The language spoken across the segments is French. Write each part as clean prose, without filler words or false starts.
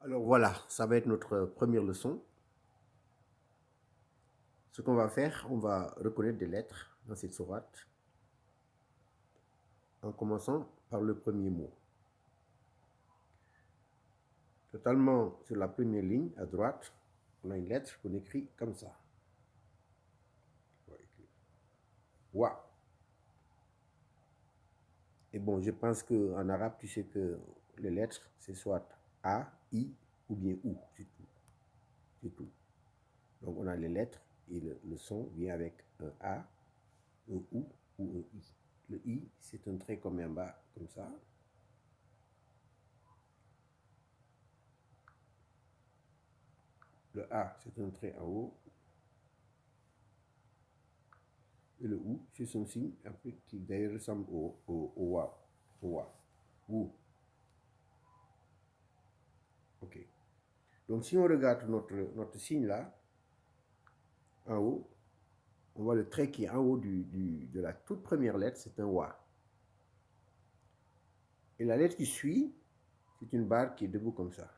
Alors voilà, ça va être notre première leçon. Ce qu'on va faire, on va reconnaître des lettres dans cette sourate en commençant par le premier mot. Totalement sur la première ligne, à droite, on a une lettre qu'on écrit comme ça. Wa. Et bon, je pense qu'en arabe, tu sais que les lettres, c'est soit A, I ou bien OU, c'est tout. C'est tout. Donc on a les lettres et le son vient avec un A, un OU ou un I. Le I, c'est un trait comme en bas, comme ça. Le A, c'est un trait en haut. Et le OU, c'est son signe, après, qui d'ailleurs ressemble au WA. OU. OK. Donc, si on regarde notre signe là, en haut, on voit le trait qui est en haut de la toute première lettre, c'est un WA. Et la lettre qui suit, c'est une barre qui est debout comme ça.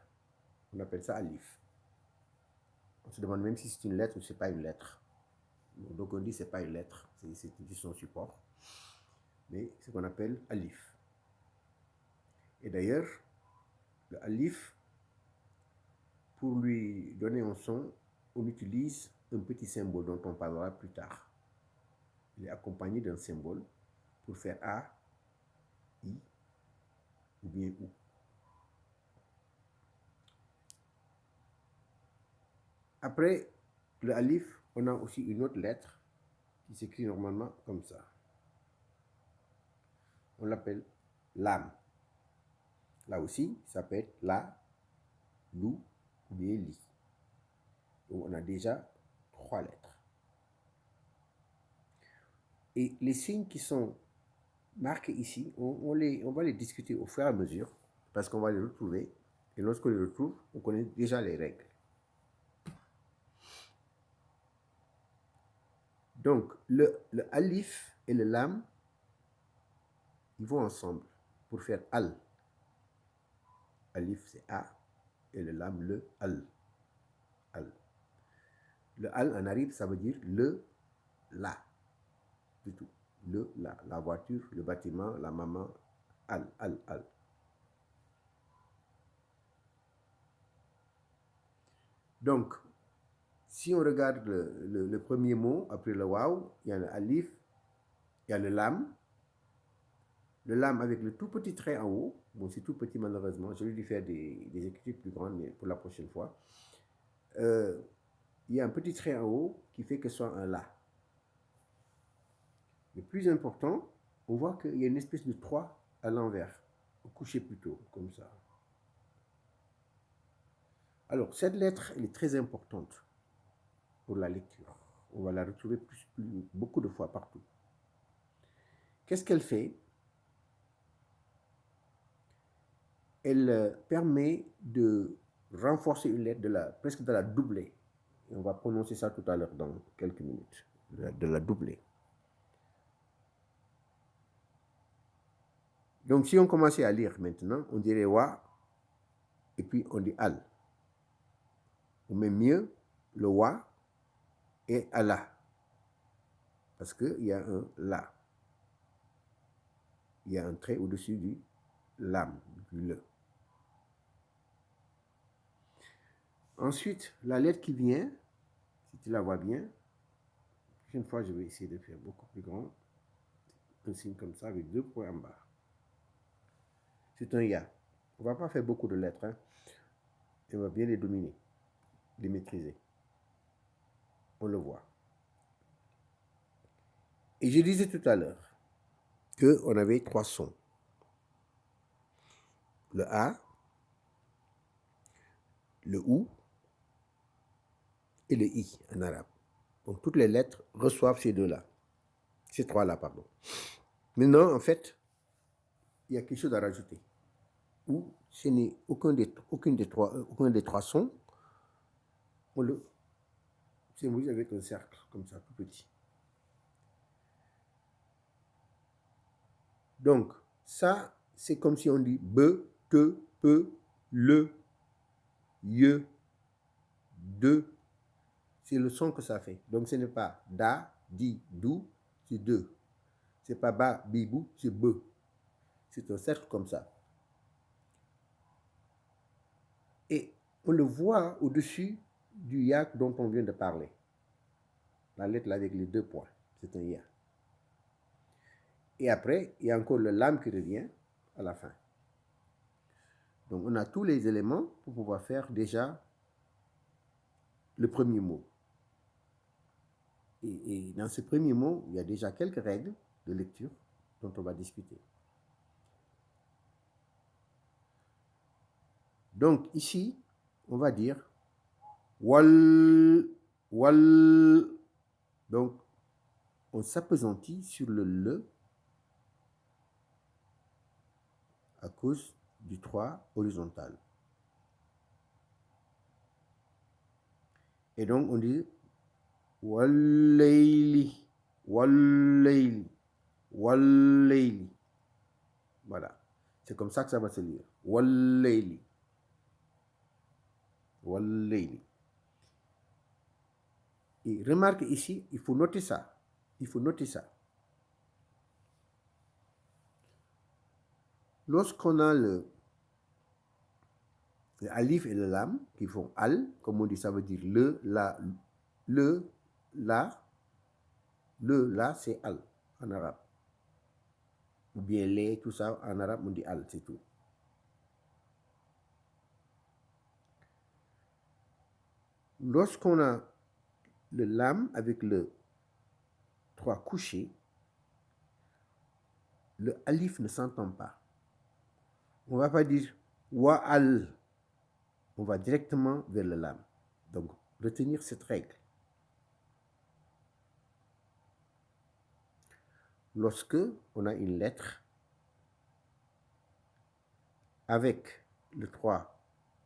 On appelle ça alif. On se demande même si c'est une lettre ou c'est pas une lettre. Donc on dit c'est pas une lettre, c'est son support. Mais c'est ce qu'on appelle alif. Et d'ailleurs, le alif, pour lui donner un son, on utilise un petit symbole dont on parlera plus tard. Il est accompagné d'un symbole pour faire A, I ou bien OU. Après le alif, on a aussi une autre lettre qui s'écrit normalement comme ça. On l'appelle lam. Là aussi, ça peut être la, lou ou bien li. Donc on a déjà 3 lettres. Et les signes qui sont marqués ici, on va les discuter au fur et à mesure parce qu'on va les retrouver. Et lorsqu'on les retrouve, on connaît déjà les règles. Donc, le alif et le lam, ils vont ensemble pour faire al. Alif, c'est A, et le lam, le al. Al. Le al en arabe, ça veut dire le, la. Du tout. Le, la voiture, le bâtiment, la maman, al, al, al. Donc, si on regarde le premier mot, après le waouh, il y a le alif, il y a le lam. Le lam avec le tout petit trait en haut. Bon, c'est tout petit malheureusement. Je vais lui faire des écritures plus grandes, mais pour la prochaine fois. Il y a un petit trait en haut qui fait que ce soit un la. Le plus important, on voit qu'il y a une espèce de 3 à l'envers, couché plutôt, comme ça. Alors, cette lettre, elle est très importante pour la lecture. On va la retrouver beaucoup de fois partout. Qu'est-ce qu'elle fait? Elle permet de renforcer une lettre, presque de la doubler. Et on va prononcer ça tout à l'heure dans quelques minutes, de la doubler. Donc, si on commençait à lire maintenant, on dirait wa, et puis on dit al. On met mieux le wa et Allah, parce qu'il y a un la. Il y a un trait au-dessus du lam, du le. Ensuite, la lettre qui vient, si tu la vois bien, une fois je vais essayer de faire beaucoup plus grand, un signe comme ça avec 2 points en bas. C'est un ya. On ne va pas faire beaucoup de lettres, hein. On va bien les dominer, les maîtriser. On le voit. Et je disais tout à l'heure qu'on avait 3 sons. Le A, le OU et le I en arabe. Donc toutes les lettres reçoivent ces 2-là. Ces 3-là, pardon. Maintenant, en fait, il y a quelque chose à rajouter. Ou ce n'est aucun des 3 sons, on le symbolise avec un cercle, comme ça, tout petit. Donc, ça, c'est comme si on dit be, te, peu, le, ye, de. C'est le son que ça fait. Donc ce n'est pas da, di, dou, c'est de. C'est pas ba, bi, bou, c'est be. C'est un cercle comme ça. Et on le voit au-dessus du ya dont on vient de parler. La lettre là avec les deux points, c'est un ya. Et après, il y a encore le lam qui revient à la fin. Donc on a tous les éléments pour pouvoir faire déjà le premier mot. Et dans ce premier mot, il y a déjà quelques règles de lecture dont on va discuter. Donc ici, on va dire wal, wal. Donc on s'appesantit sur le le à cause du 3 horizontal. Et donc on dit wallayli, wallayli, wallayli. Voilà. C'est comme ça que ça va se lire. Wallayli. Wallayli. Et remarque ici, il faut noter ça. Il faut noter ça. Lorsqu'on a le alif et le lam qui font al, comme on dit, ça veut dire le, la, c'est al en arabe. Ou bien les, tout ça, en arabe, on dit al, c'est tout. Lorsqu'on a le lam avec le 3 couché, le alif ne s'entend pas. On ne va pas dire wa al. On va directement vers le lam. Donc, retenir cette règle. Lorsque on a une lettre avec le 3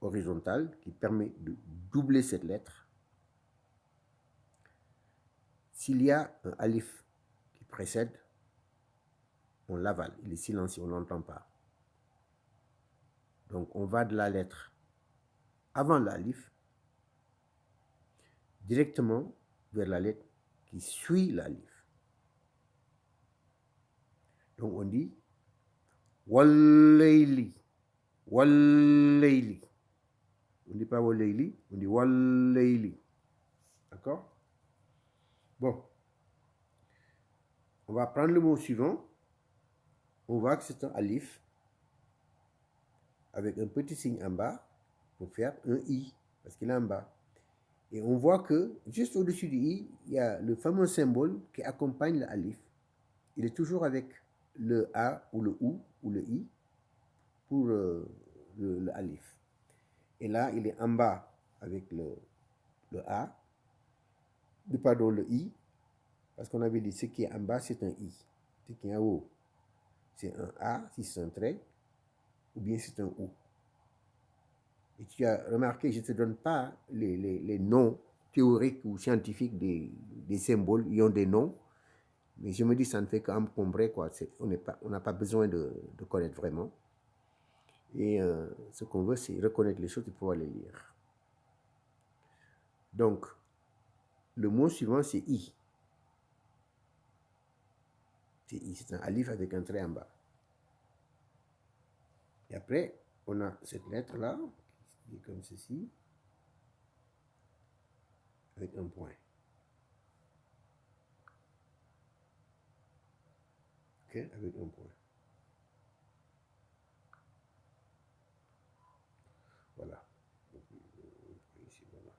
horizontal qui permet de doubler cette lettre, s'il y a un alif qui précède, on l'avale, il est silencieux, on ne l'entend pas. Donc on va de la lettre avant l'alif directement vers la lettre qui suit l'alif. Donc on dit wallayli, wallayli. On ne dit pas wallayli, on dit wallayli. D'accord? Bon. On va prendre le mot suivant. On voit que c'est un alif avec un petit signe en bas pour faire un i, parce qu'il est en bas. Et on voit que juste au-dessus du i, il y a le fameux symbole qui accompagne le alif. Il est toujours avec le a ou le ou le i pour le alif. Et là, il est en bas avec le a, pardon, le i, parce qu'on avait dit ce qui est en bas, c'est un i. Ce qui est en haut, c'est un a, si c'est un trait, ou bien c'est un ou. Et tu as remarqué, je ne te donne pas les noms théoriques ou scientifiques des symboles, ils ont des noms, mais je me dis ça ne fait qu'encombrer, quoi. On n'a pas besoin de connaître vraiment. Et ce qu'on veut, c'est reconnaître les choses et pouvoir les lire. Donc, le mot suivant, c'est i. C'est i, c'est un alif avec un trait en bas. Et après, on a cette lettre-là, qui est comme ceci, avec un point. Ok, avec un point. Voilà. Ici, voilà.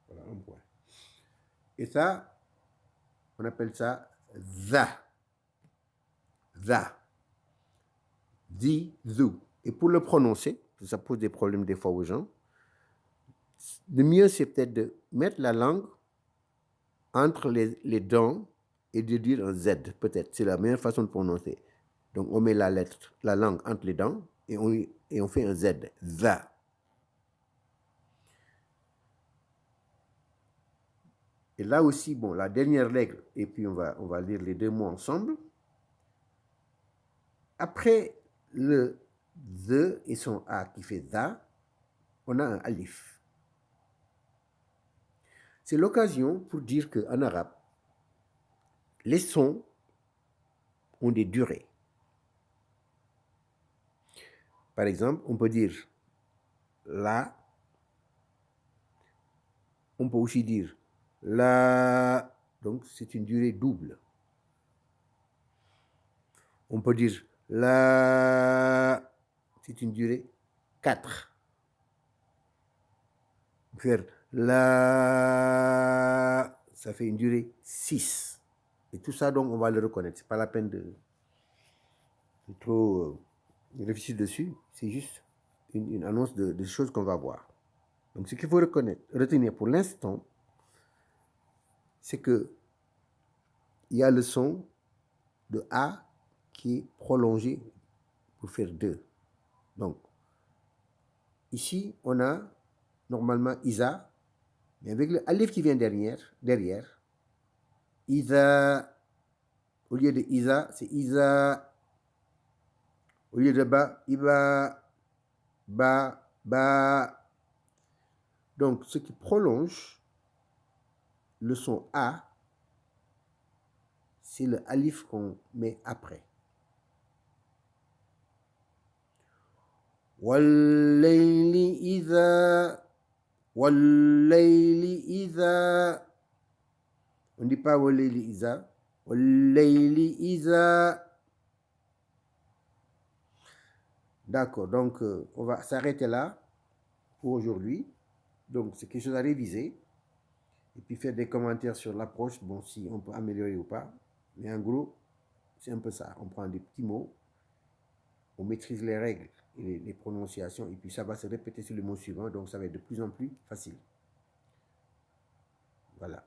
Voilà, un point. Et ça, on appelle ça za. Za. Zi, zou. Et pour le prononcer, ça pose des problèmes des fois aux gens, le mieux, c'est peut-être de mettre la langue entre les dents et de dire un Z, peut-être. C'est la meilleure façon de prononcer. Donc, on met la langue entre les dents et on fait un Z. Za. Et là aussi, bon, la dernière règle, et puis on va lire les deux mots ensemble. Après le Z et son A qui fait za, on a un alif. C'est l'occasion pour dire qu'en arabe, les sons ont des durées. Par exemple, on peut dire la, on peut aussi dire la, donc c'est une durée double. On peut dire la, c'est une durée 4. Faire la, ça fait une durée 6. Et tout ça, donc, on va le reconnaître. C'est pas la peine de trop réfléchir dessus. C'est juste une annonce de choses qu'on va voir. Donc, ce qu'il faut retenir pour l'instant, c'est que il y a le son de A qui est prolongé pour faire 2. Donc, ici, on a normalement Isa, mais avec le alif qui vient derrière, Isa, au lieu de Isa, c'est Isa. Au lieu de ba, Iba, ba. Donc, ce qui prolonge le son A, c'est le alif qu'on met après. Wallayli idha. Wallayli idha. On ne dit pas wallayli idha. Wallayli idha. D'accord, donc on va s'arrêter là pour aujourd'hui. Donc, c'est quelque chose à réviser. Et puis faire des commentaires sur l'approche, bon, si on peut améliorer ou pas. Mais en gros, c'est un peu ça. On prend des petits mots, on maîtrise les règles et les prononciations, et puis ça va se répéter sur le mot suivant, donc ça va être de plus en plus facile. Voilà.